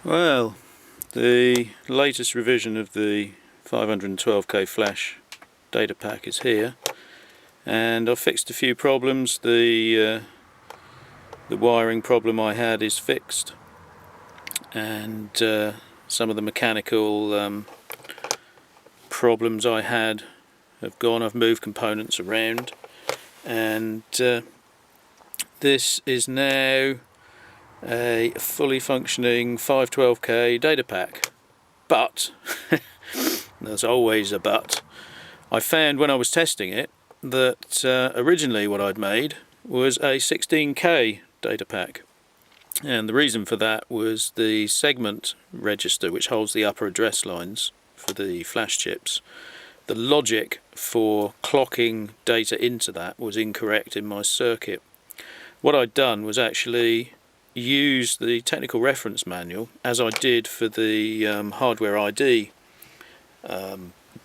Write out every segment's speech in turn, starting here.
Well, the latest revision of the 512k flash data pack is here, and I've fixed a few problems. The wiring problem I had is fixed, and some of the mechanical problems I had have gone. I've moved components around, and this is now a fully functioning 512k data pack. But there's always a but. I found when I was testing it that originally what I'd made was a 16k data pack, and the reason for that was the segment register which holds the upper address lines for the flash chips. The logic for clocking data into that was incorrect in my circuit. What I'd done was actually use the technical reference manual, as I did for the hardware ID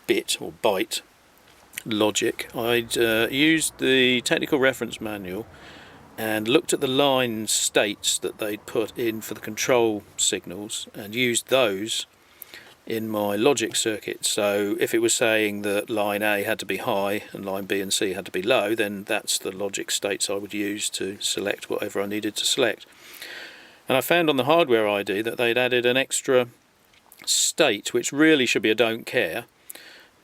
bit or byte logic. I'd used the technical reference manual and looked at the line states that they'd put in for the control signals and used those in my logic circuit. So if it was saying that line A had to be high and line B and C had to be low, then that's the logic states I would use to select whatever I needed to select. And I found on the hardware ID that they'd added an extra state which really should be a don't care,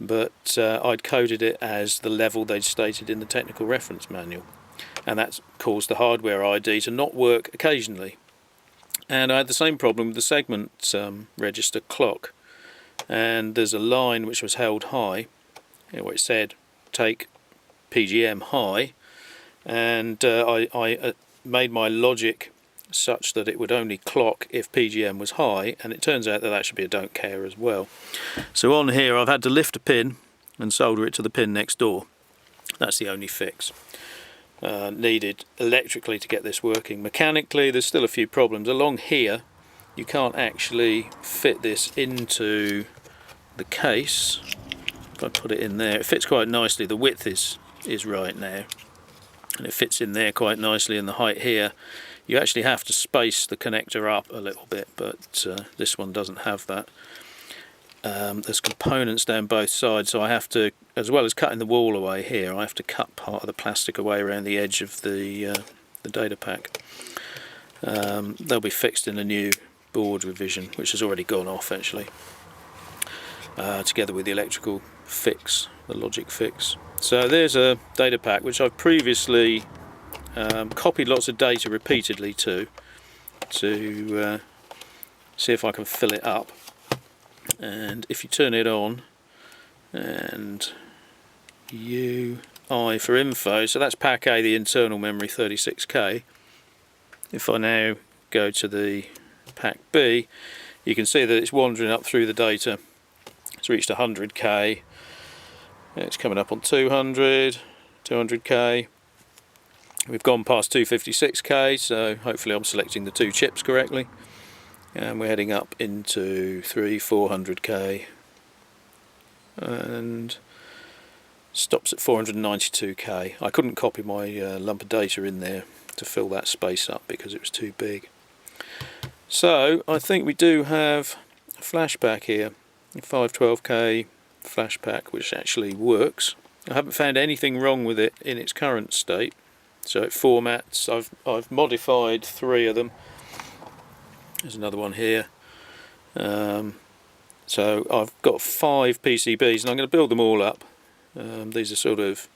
but I'd coded it as the level they'd stated in the technical reference manual, and that caused the hardware ID to not work occasionally. And I had the same problem with the segment register clock, and there's a line which was held high, where it said take PGM high, and I made my logic such that it would only clock if PGM was high, and it turns out that that should be a don't care as well. So on here I've had to lift a pin and solder it to the pin next door. That's the only fix needed electrically to get this working. Mechanically there's still a few problems. Along here you can't actually fit this into the case. If I put it in there, it fits quite nicely. The width is right now, and it fits in there quite nicely, and the height here, you actually have to space the connector up a little bit, but this one doesn't have that. There's components down both sides, so I have to, as well as cutting the wall away here, I have to cut part of the plastic away around the edge of the data pack. They'll be fixed in a new board revision, which has already gone off actually, together with the electrical fix, the logic fix. So there's a data pack which I've previously copied lots of data repeatedly to see if I can fill it up. And if you turn it on and UI for info, so that's pack A, the internal memory 36k. If I now go to the pack B, you can see that it's wandering up through the data. It's reached 100k, it's coming up on 200, 200k. We've gone past 256k, so hopefully I'm selecting the two chips correctly. And we're heading up into 400k, and stops at 492k. I couldn't copy my lump of data in there to fill that space up because it was too big. So I think we do have a flashback here, a 512k flashback, which actually works. I haven't found anything wrong with it in its current state. So it formats. I've modified 3 of them. There's another one here. So I've got 5 PCBs, and I'm going to build them all up. These are sort of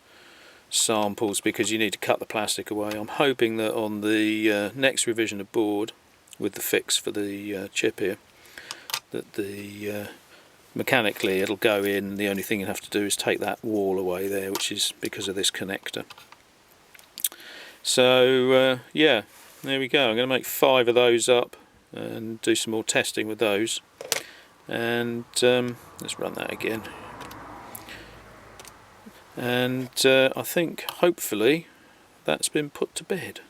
samples because you need to cut the plastic away. I'm hoping that on the next revision of board, with the fix for the chip here, that the mechanically it'll go in. The only thing you have to do is take that wall away there, which is because of this connector. So yeah, there we go. I'm going to make 5 of those up and do some more testing with those, and let's run that again, and I think hopefully that's been put to bed.